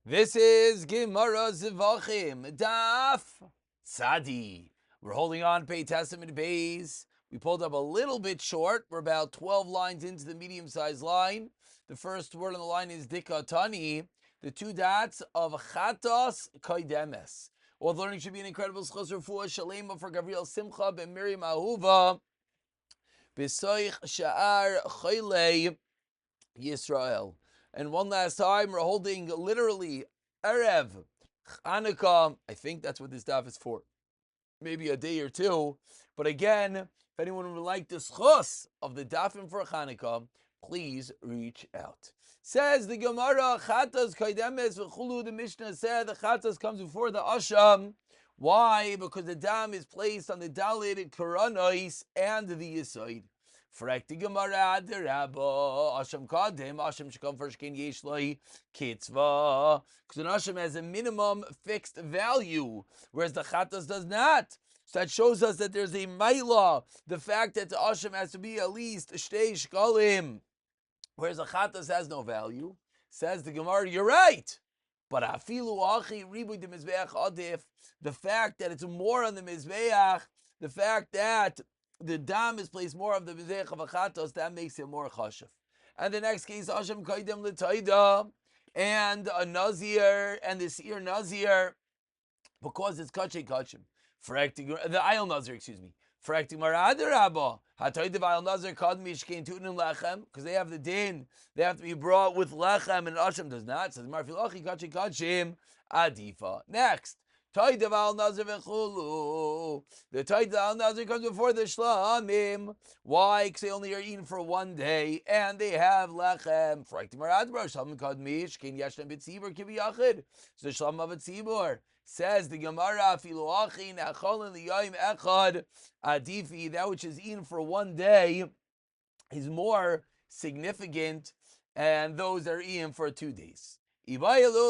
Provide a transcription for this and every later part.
This is Gemara Zevachim, Daf Tzadi. We're holding on Pei Testament Bays. We pulled up a little bit short. We're about 12 lines into the medium-sized line. The first word on the line is Dikatani. The two dots of Chatos Koidemes. Well, the learning should be an incredible schos refuah shalema for Gabriel Simcha ben Miriam Ahuva b'soich sha'ar choylei Yisrael. And one last time, we're holding literally Erev Chanukah. I think that's what this daf is for. Maybe a day or two. But again, if anyone would like the schos of the dafim for Chanukah, please reach out. Says the Gemara, Chatas Kaidemes v'chulu. The Mishnah said the Chatas comes before the Asham. Why? Because the dam is placed on the Dalit Koranois and the Yisoid. Frekti Gemara the Rabba Asham Kadim Asham should come first. Ken Yeshloi Kitzva, because an Asham has a minimum fixed value, whereas the Chatas does not. So that shows us that there's a Maila, the fact that the Asham has to be at least Shtei Shkalim, whereas the Chatas has no value. Says the Gemara, you're right. But Afilu Achi Ribu the Mizbeach Adif, the fact that it's more on the Mizbeach, the fact that the dam is placed more of the mizbeach of achatos, that makes it more chashuv. And the next case, Hashem kaidem l'taida, and a nazir, and the seer nazir, because it's kachem. The ayil nazir, excuse me. Frekti marad rabba hataida ayil nazir kad mishkein tunin lechem, because they have the din, they have to be brought with lechem, and Hashem does not. Says marfilachi kachem adifa. Next. Taida al nazir v'chulu. The taida al nazir comes before the shlamim. Why? Because they only are eaten for one day, and they have lechem. Frakti maradbro shlamim kadmish kin yashnem b'tzibur kibiyachid. So the shlamim of a tzibur says the Gemara afilu achin acholin liyayim echad adifi. That which is eaten for one day is more significant, and those are eaten for 2 days. Now says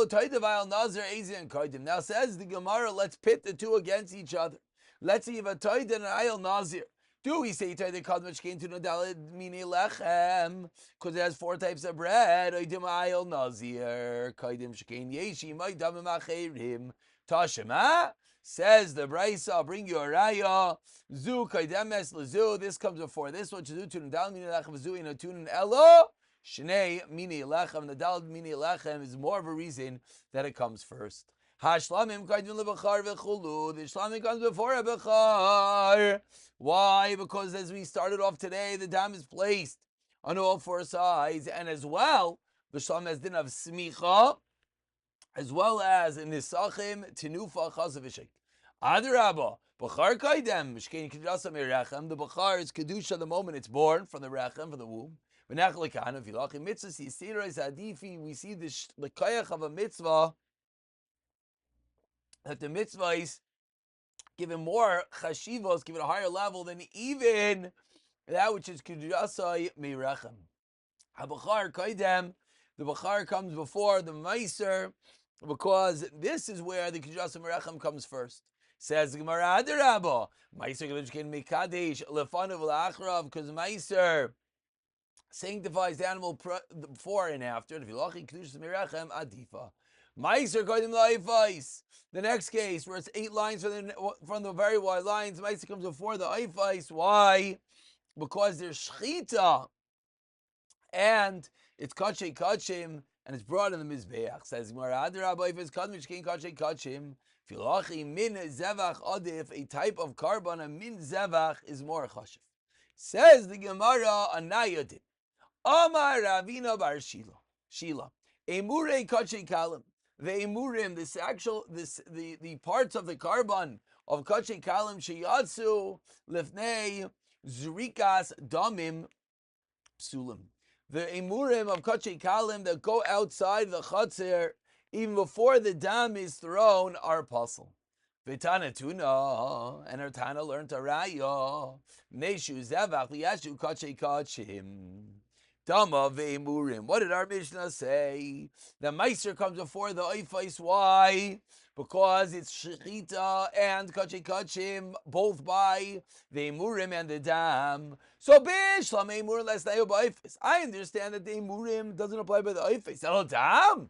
the Gemara, let's pit the two against each other. Let's see if a Taida and an Ayel Nazir. Do we say Taida Kadmach came to Nadalid Mini Lechem? Because it has 4 types of bread. Oidim Ayel Nazir. Kaidim Shekain Yeshi. Maidam Macherim. Tashema. Says the Braisa, I'll bring you a Raya. Zu Kaidemes Lazu. This comes before this one. Chazu to Nadal Mini Lechem. Zu in a Tunin Elo. Shnei mini lechem, the dalad mini lechem is more of a reason that it comes first. Hashlamim kaidim lebachar v'chulu. The shlamim comes before a bechar. Why? Because as we started off today, the dam is placed on all 4 sides, and as well, the shlamim has din of smicha, as well as in nisachim tinufa chazavishik. Adarabba. Bachar kaidem mishkein kedushas mirechem. The bachar is kedusha the moment it's born from the rechem, from the womb. We see the kayach of a mitzvah, that the mitzvah is given more chashivos, given a higher level than even that which is kedushas mirechem. Habachar kaidem, the bachar comes before the meiser, because this is where the kedushas mirechem comes first. Says the Gemara, Adarabba, meiser kedushkin mikadesh lefanav la'achrav, because meiser sanctifies the animal before and after. The next case, where it's 8 lines from the very wide lines, Meiser comes before the Eifais. Why? Because there's Shchita, and it's Kachim, and it's brought in the Mizbeach. Says Gemara, min Zevach Adif, a type of carbon, a min Zevach is more chashiv. Says the Gemara, Anayadin. Amar Ravina bar Shila. Emure kachei kalim. The emurim, the parts of the carbon of kachei kalim sheyatsu lifnei zurikas damim psulim. The emurim of kachei kalim that go outside the chatzir even before the dam is thrown are pasul. V'tana tuna, and our Tana learned a raya. Neshu zevach liyashu kachei kachim. Dama ve'emurim. What did our Mishnah say? The meiser comes before the oifais. Why? Because it's shechita and kachim, both by the emurim and the dam. So bishlam emur less nayo b'oifais. I understand that the emurim doesn't apply by the oifais. El dam.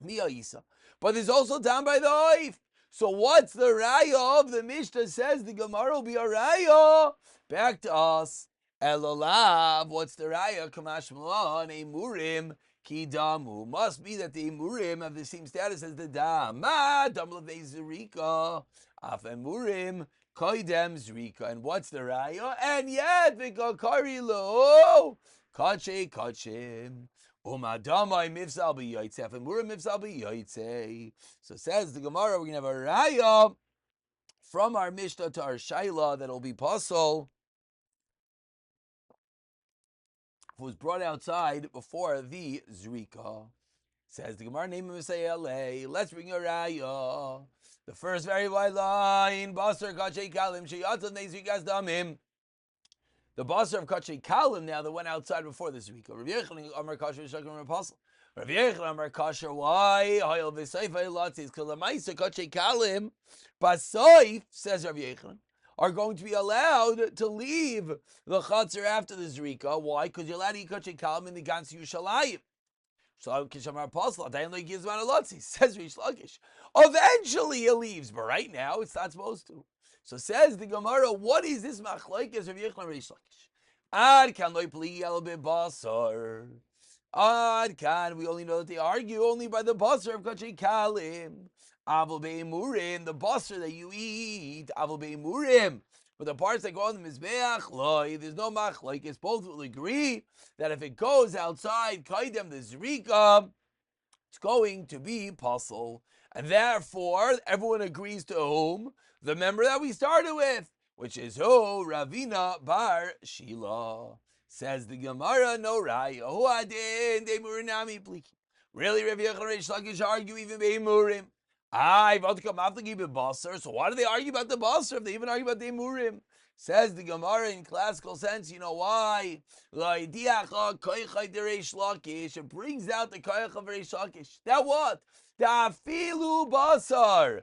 Miya Isa. But there's also down by the oif. So what's the raya of the Mishnah? Says the Gemara will be a raya. Back to us. Elolav. What's the raya? Kamash Malon. Emurim. Kidamu. Must be that the Emurim have the same status as the Dam. Ma. Dam levei Zerika. Af Emurim. Koidem Zrika. And what's the raya? And yet, Vikakari lo. Kache Kachim. Umadamai mifsal b'yotzei. Emurim mifsal b'yotzei. So says the Gemara, we're going to have a raya from our Mishnah to our Shaila that'll be puzzle. Who was brought outside before the Zrika. Says the Gemara, name of Messiah. Let's bring a raya. The first very wide line, Basar Kachei Kalim Sheyatan Nezrikas Damim. The Basar of Kachei Kalim now that went outside before the Zrika. Rav Yechon Amar Kasher Shakam Apostle. Rav Yechon Amar Kasher, why? Hayel V'Seif Hayelatzis Kalamaisa Kachei Kalim. Basoif, says Rav Yechon, are going to be allowed to leave the Chatzar after the Zrika. Why? Because you're allowed to eat Kachei Kalim in the Gans Yerushalayim. So Kishamar Apostle, Dayan gives man a lotzi, says Rish Lakish. Eventually he leaves, but right now it's not supposed to. So says the Gemara, what is this machlokes of Yechon Rish Lakish? Ad kan loy pli el be basar. Ad kan, we only know that they argue only by the basar of Kachei Kalim. Avol be'imurim, the basar that you eat. Avol be'imurim. But the parts that go on the Mizbeach, loy, there's no machlokes. Both will agree that if it goes outside, kaidem the Zrika, it's going to be puzzle. And therefore, everyone agrees to whom? The member that we started with, which is who? Ravina bar Shila. Says the Gemara, no raya. Who adin de murinami pliki. Really, Rav Yechon Reish Lakish argue even be'imurim. So why do they argue about the basar if they even argue about the emurim? Says the Gemara in classical sense, you know why? It brings out the koyach of Reish Lakish. That what? The afilu basar.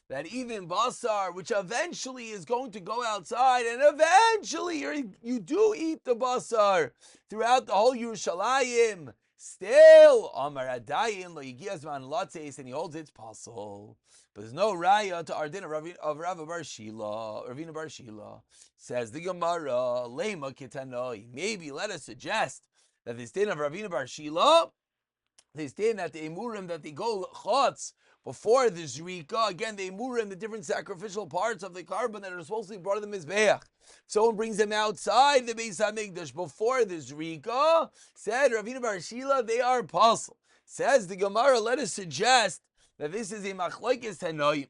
That even basar, which eventually is going to go outside, and eventually you do eat the basar throughout the whole Yerushalayim. Still, Amar Adayin lo yigiazman latzes, and he holds it's possible. But there's no raya to our din of Rav Bar Shila, Ravina Bar Shila. Says the Gemara, Lema Kitanoi. Maybe let us suggest that this din of Ravina Bar Shila, this din that the emurim that they go chotz before the zrika, again the emurim, the different sacrificial parts of the carbon that are supposed to be brought to the mizbeach. Someone brings them outside the Beis Hamikdash before the Zrika, said Ravina Bar Shila, they are puzzle. Says the Gemara, let us suggest that this is a machlokes tanoim.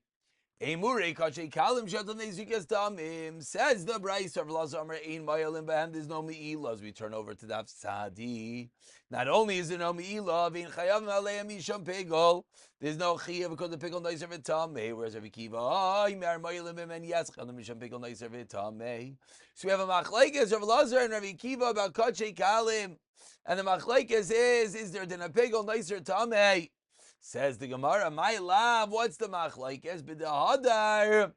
Emurei kachei kalim shatan nezikas damim. Says the Bryce of Lazar ein mayalim behem. There's no me'ilah. As we turn over to Daf Sadi, not only is there no me'ilah, vein chayav maleim misham pegol. There's no chiyav because the pegol nicer v'tamei. Whereas Rabbi Kiva, mer mayalim behem yes chayav misham pegol nicer v'tamei. So we have a machlokes of Lazar and Rabbi Kiva about kachei kalim, and the machlokes is there din a pegol nicer tamei? Says the Gemara, my love, what's the machlokes? B'dahadar.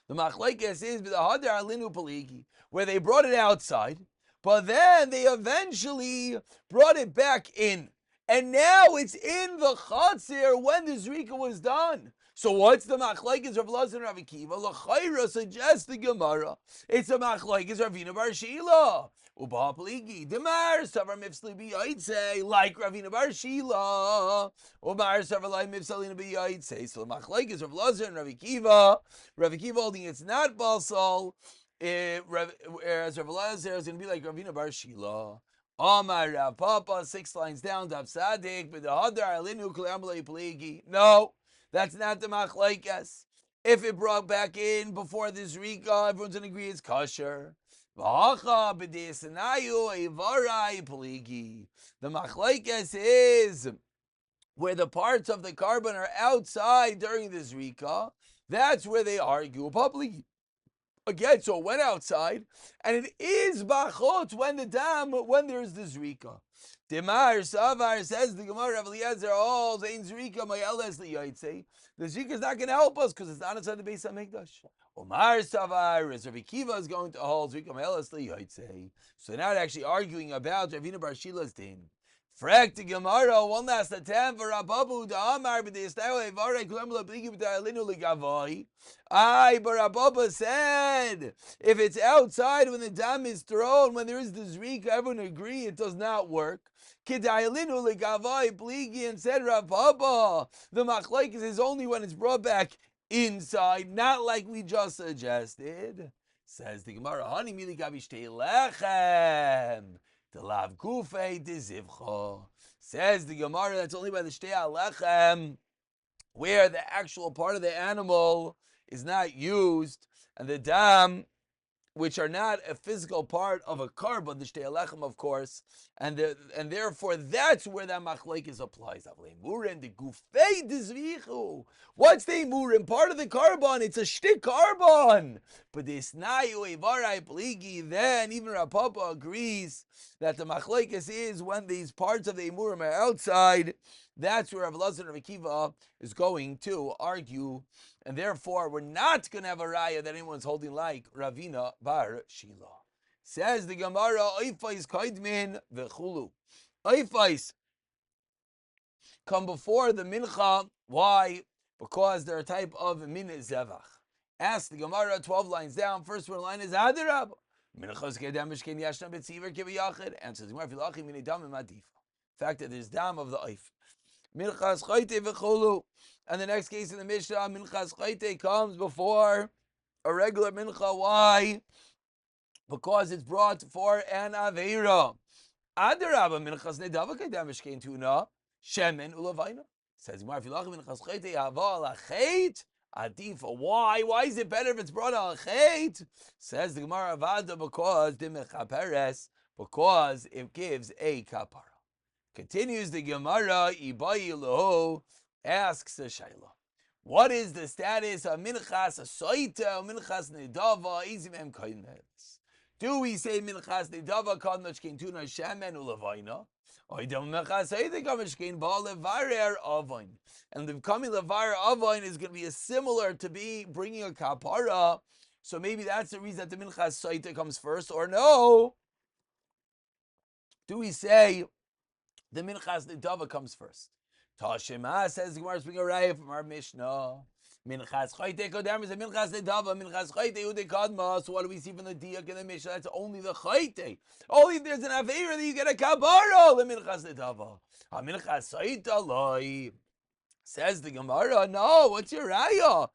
The machlokes is b'dahadar alinu paligi, where they brought it outside, but then they eventually brought it back in. And now it's in the chatzir when the zrika was done. So what's the machlokes of Rav and Rav Akiva? L'chayra suggests the Gemara. It's a machlokes Ravina Bar Shila. Uba pligi demar savar mifsli b'yaitze like Ravina Bar Shila. Umar savar like mifsalina b'yaitze. So the machlokes of Rav and Rav Akiva. Rav Akiva holding it's not basal. Whereas Rav Lazar is going to be like Ravina Bar Shila. Amar Rav Papa, 6 lines down, Daf Sadik, but the hadar alinu k'le'amalei pligi. No. That's not the machlokes. If it brought back in before the zrika, everyone's going to agree it's kosher. The machlokes is where the parts of the carbon are outside during the zrika. That's where they argue publicly. Again, so it went outside, and it is bachot when there's the zrika. Demar Savar says the Gemara Rav Eliezer holds ein zrika mayeles liyaitze. The zrika is not going to help us because it's not inside the Beis Hamikdash. Omar Savar is Rabbi Kiva is going to hold zrika mayeles liyaitze. So they're not actually arguing about Ravina Bar Shila's din. Frek the Gemara, one last attempt for Rababu to Amar, but they stay Vare Kulamla Bligi B'Tayalinu Ligavoi. Aye, but Rababa said, if it's outside when the dam is thrown, when there is the Zrika, everyone agree it does not work. Kidayalinu Ligavoi Bligi, and said Rababa, the Machlaikis is only when it's brought back inside, not like we just suggested. Says the Gemara, Hani Mili Gavishtei Lechem. The lav gufei de zivcha. Says the Gemara, that's only by the shtei alechem, where the actual part of the animal is not used, and the dam, which are not a physical part of a carbon, the shtei alechem, of course, and therefore that's where that machlekes applies. What's the murim? Part of the carbon, it's a shtick carbon. But this nayu evarai pligi, then even Rapapa agrees that the machlekes is when these parts of the murim are outside. That's where Rav Elazar and Rav Akiva is going to argue, and therefore we're not going to have a raya that anyone's holding like Ravina bar Shila. Says the Gemara, Oifais kaidmin v'chulu. Oifais come before the mincha. Why? Because they're a type of min zevach. Ask the Gemara 12 lines down. First one line is Adarab. Minchas kedem mishken yashna betziver kiviyachid. Answers the Gemara filachi min dam madifa. Fact that there's dam of the oif. Minchas chayte v'chulu. And the next case in the Mishnah, minchas chayte comes before a regular mincha. Why? Because it's brought for an aveira. Adarabba minchas nedava kedem mishken tuna shemen ulavayna. Says Gemara filachi minchas chayte hava lachet. Adifa. Why? Why is it better if it's brought al chait? Says the Gemara Avada, because it gives a kapara. Continues the Gemara, Ibayi Loho asks a Shaila. What is the status of minchas asoita, minchas nedava, izimem koines? Do we say minchas nedava kadnosh kein tuna shemen ulavayna? And the coming levarer avoin is going to be similar to be bringing a kapara. So maybe that's the reason that the minchas saita comes first, or no? Do we say the minchas nedava comes first? Tashema says the Gemara speaking right from our Mishnah. Minchas chayte kodem is a minchas nedava. Minchas chayte ude kadma. So what do we see from the diak in the Mishnah? That's only the chayte. Only if there's an aveira that you get a kabara. The minchas nedava. A minchas saita loy. Says the Gemara. No, what's your raya?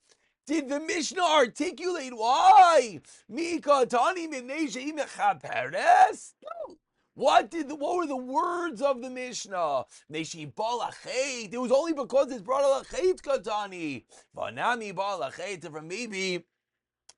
Did the Mishnah articulate why? Mika tani minei she'im chaperes? No. What were the words of the Mishnah? Neshi balachet. It was only because it's brought alachet katani. Vanami balachet. From maybe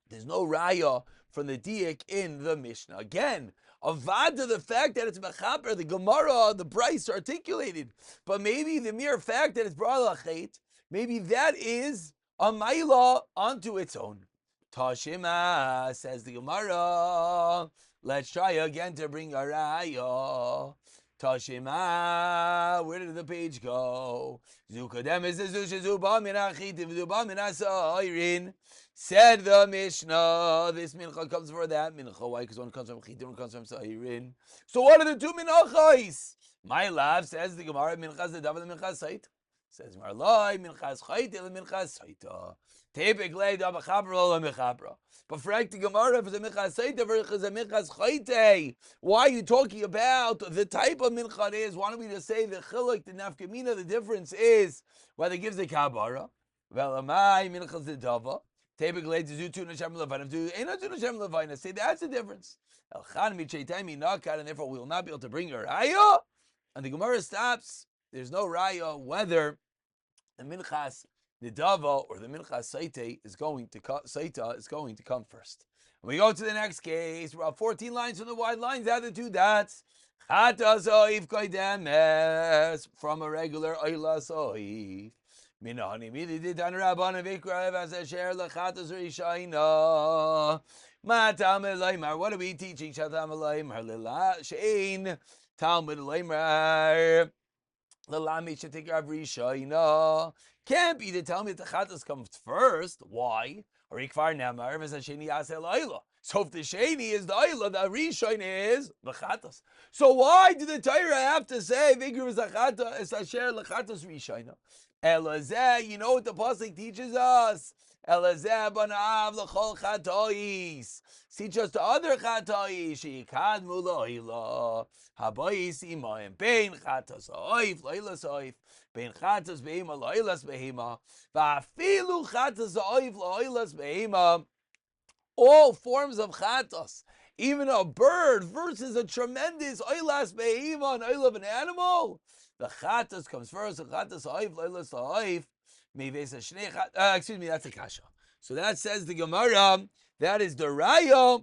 there's no raya from the diak in the Mishnah. Again, avada the fact that it's mechaper, the Gemara, the Bryce articulated. But maybe the mere fact that it's brought alachet, maybe that is a maila onto its own. Tashima says the Gemara. Let's try again to bring a raya. Tashima, where did the page go? Zukadem is the zusha min achitiv zuba min asairin. Said the Mishnah, this mincha comes for that mincha. Why? Because one comes from chitim, one comes from sairin. So what are the two minachais? My love says the Gemara minchas the davar the minchas sait. Says Marloi minchas chayte the minchas saita. Typically the mechabra the mechabra. But for the Gemara, if it's a minchas saita versus a minchas chayte, why are you talking about the type of mincha it is? Why don't we just say the chiluk, the nafkamina, the difference is whether it gives a kabara. Well, amai minchas the dava. Typically to do two nasham levina, do ena two nasham levina. Say that's the difference. Elchan michaytami nakat, and therefore we will not be able to bring a raya. And the Gemara stops. There's no raya whether the minchas nidava or the minchas saita is going to come first. And we go to the next case. We're 14 lines from the wide lines. Add the two dots. Chata soif koidemes from a regular oila soif. Minani mili ditan rabban avikrav as a share lechatas rishayna. Matam elaymar. What are we teaching? Shatam elaymar lila shein talmud elaymar. Can't be to tell me that the chatas comes first. Why? So if the sheni is the oila, the rishon is the chatas. So why did the Torah have to say vigru zachata es asher lechatas rishona? Elazeh, you know what the pasuk teaches us? Elazeh banav lechol chatois. See just the other chatois. Sheikad mula oila habayis imayim bein chatas oif loilas oif bein chatas behema loilas behema va'afilu chatas oif loilas behema. All forms of chatos, even a bird versus a tremendous oilas behema, an oil of an animal. The chatos comes first. The chatos oif loilas oif. Excuse me, that's a kasha. So that says the Gemara. That is the raya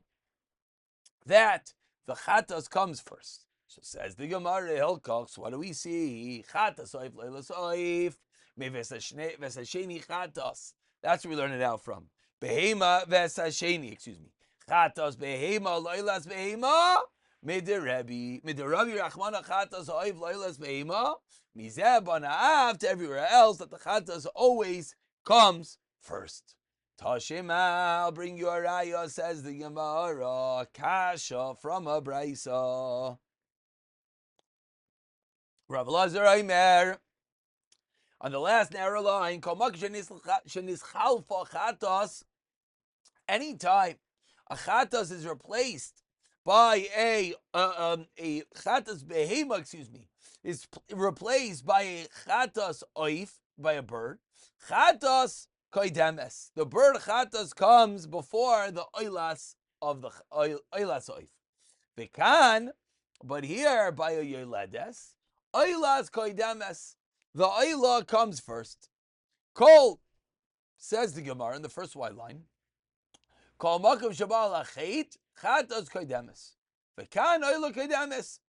that the chatos comes first. So says the Gemara Hilkox. What do we see? Chatos oif loilas oif. Sheni chatos. That's where we learn it out from. Behema vesasheni, excuse me. Chatos behema loilas behema midirabi rachmana chatos oiv loilas behema mizeh banaav to everywhere else that the chatos always comes first. Tashima, I'll bring you a raya, says the Gemara, kasha from a brisa. Rav Lazar Aimer. On the last narrow line, anytime a chatas is replaced by a chatas behema, is replaced by a chatas oif, by a bird, chatas koidemes. The bird chatas comes before the oilas of the oilas oif. Vikan, but here by a yoledes, oilas koidemes. The oila comes first. Kol, says the Gemara in the first white line, Kol makom shabal achet, chatas koidemes. V'kan oila koidemes.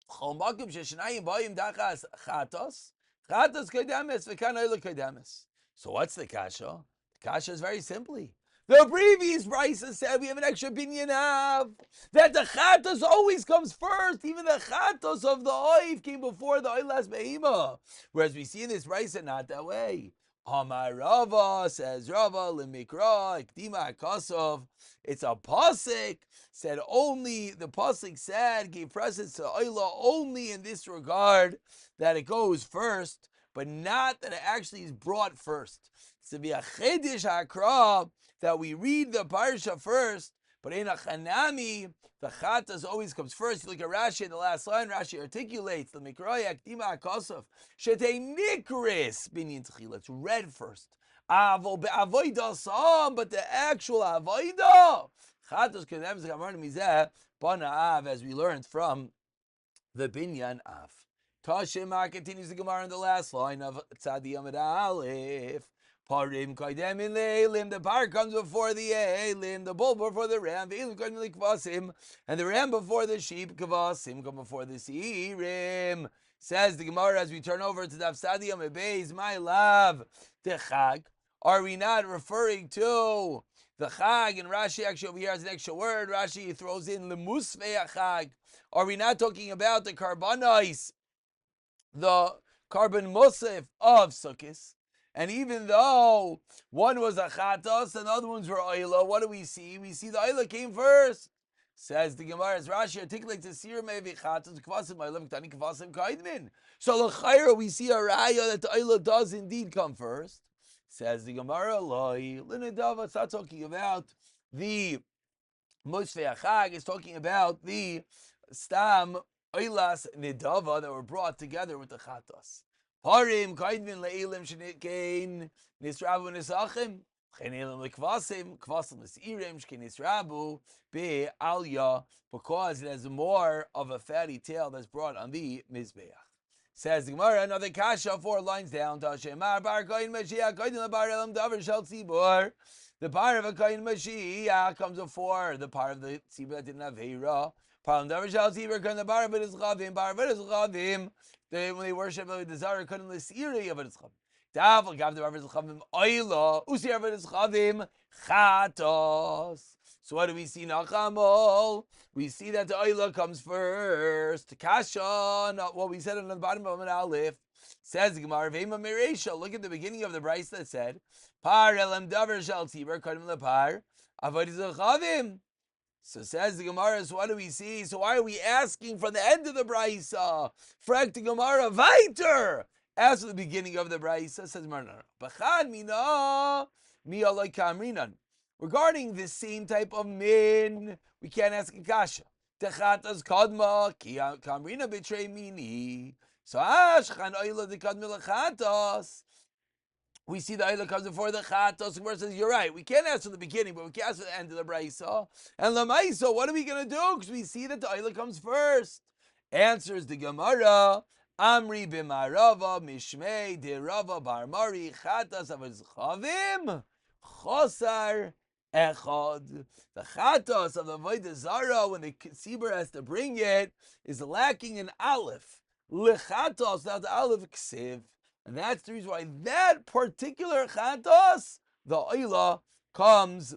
Kol makom sheshnayim bayim dachas chatas koidemes, v'kan oila koidemes. So what's the kasha? The kasha is very simply. The previous brisa said we have an extra binyan av that the chatos always comes first. Even the chatos of the oif came before the oilas behema. Whereas we see in this brisa not that way. Amar Rava, says Rava lemikra ikdima akasov. It's a pasuk said only. The pasuk said gave precedence to oila only in this regard that it goes first, but not that it actually is brought first. It's to be a chedesh hakra that we read the parsha first, but in a chanami, the chatas always comes first. You look at Rashi in the last line, Rashi articulates, the mikroya akdima akosov, shete nikris binyan tchila. It's read first. Avo be'avoida sam, but the actual avoida, chatas kedem z'kamarna mizeh, bana av, as we learned from the binyan av. Tashima continues the Gemara in the last line of Tzadi Amid Aleph. Parim kaidem in leilim. The par comes before the elim, the bull before the ram, the elim kaidem likvasim, and the ram before the sheep, kavasim come before the siirim. Says the Gemara as we turn over to Daf Tzadi Amid Beis, my love, the chag. Are we not referring to the chag? And Rashi actually over here has an extra word. Rashi throws in lemusvei chag. Are we not talking about the karbanos, the carbon musaf of Sukkot? And even though one was a chatos and the other ones were oila, what do we see? We see the oila came first. Says the Gemara, as Rashi articulates, "Sir mevi chatos kvasim oila v'ktani kvasim kaidmin." So l'chayra we see a raya that the oila does indeed come first. Says the Gemara, "Loi l'nedava." It's not talking about the Mosfei Achag. It's talking about the stam oilas nedava that were brought together with the chatos. Parim kaidmin le'ilim shenikein nisrabu nisachim chenelim lekvasim kvasim l'sirim shkenisrabu be'alya, because it has more of a fatty tail that's brought on the mizbeach. Says the Gemara, another kasha 4 lines down. Tashemar bar kain mashiach kaidin lebar elam davar shel tzibur. The par of a kain mashiach comes before the par of the tzibur that didn't have heira. Par davar shel tzibur kain the bar of it is chavim. Bar of it is chavim. When they worship the Zara, couldn't listen to of it is chavim. Davul gav the bar of it is chavim oila. Usi of it is chavim chatos. So what do we see Nachamol? We see that the oila comes first. Kasha, not what we said on the bottom of an aleph. Says the Gemara, Vema Meresha. Look at the beginning of the Bryce that said, Par elam davar shel tzibur kadim lepar. Avodah Zevachim. So says the Gemara, so what do we see? So why are we asking from the end of the Brisa? Frag the Gemara, weiter! As for the beginning of the Brisa, says Gemara, Bachad mina, mi aloi kamrinan. Regarding this same type of min, we can't ask a kasha. Techatas kadma, ki kamrina betray mini. So ashchan oila de kadma lechatas. We see the Ayla comes before the Chatos. The Gemara says, you're right. We can't ask for the beginning, but we can ask for the end of the Brisa. And Lamaisa, what are we going to do? Because we see that the Ayla comes first. Answers the Gemara. Amri b'marava mishmei de Rava bar Mari Chatas avazchavim chosar echad. The Chatos of the Avodah Zara, when the Sibur has to bring it, is lacking an aleph. Lechatos, now the aleph ksiv. And that's the reason why that particular chatos, the oila, comes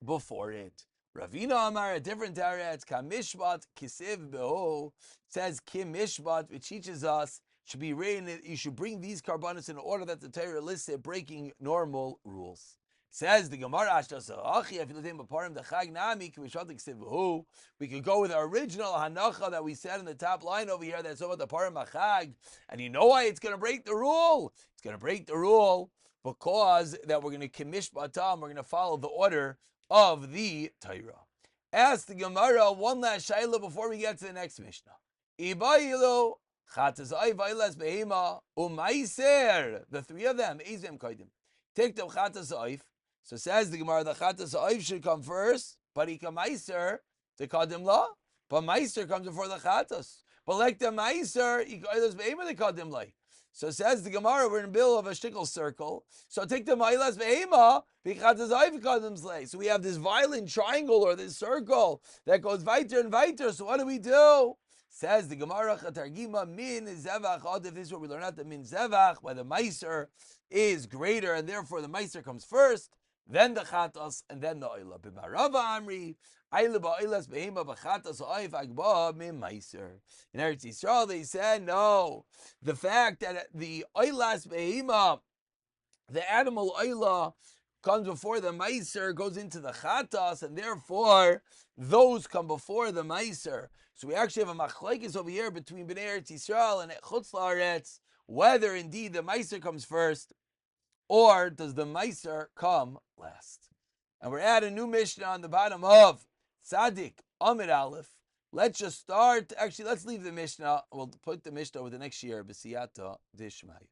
before it. Ravina Amar, a different teretz, kamishbat kisiv beho, says kim mishbat, which teaches us should be written. You should bring these karbanos in order that the Torah lists it, breaking normal rules. Says the Gemara, we could go with our original hanacha that we said in the top line over here that's about the parim achag, and you know why it's going to break the rule? It's going to break the rule because that we're going to kimish batam, we're going to follow the order of the Torah. Ask the Gemara one last shayla before we get to the next Mishnah. Ibayilu chatas ayvailas behema umaiser, the three of them, izem kaidim. Take the chatas ayv. So says the Gemara, the chatas ha'oif should come first, but he come meiser to kadim la. But meiser comes before the chatas. But like the meiser, he goes be'ema to kadim la. So says the Gemara, we're in the middle of a shtickle circle. So take the meilas be'ema, chatas ha'oif kadim la. So we have this violent triangle or this circle that goes weiter and weiter. So what do? Says the Gemara, chatargima min zevach. If this is what we learn out, the min zevach, where the meiser is greater, and therefore the meiser comes first. Then the chatos, and then the oila. B'marava amri, oila ba'oilas behema b'chatos oif agba min meiser. In Eretz Yisrael, they said no. The fact that the oilas behema, the animal oila, comes before the meiser, goes into the chatos, and therefore those come before the meiser. So we actually have a machlekes over here between Bnei Eretz Yisrael and Chutz La'aretz, whether indeed the meiser comes first, or does the meiser come last? And we're at a new Mishnah on the bottom of Tzadik Amid Aleph. Let's just start. Actually, let's leave the Mishnah. We'll put the Mishnah with the next year. B'siyata Dishmaya.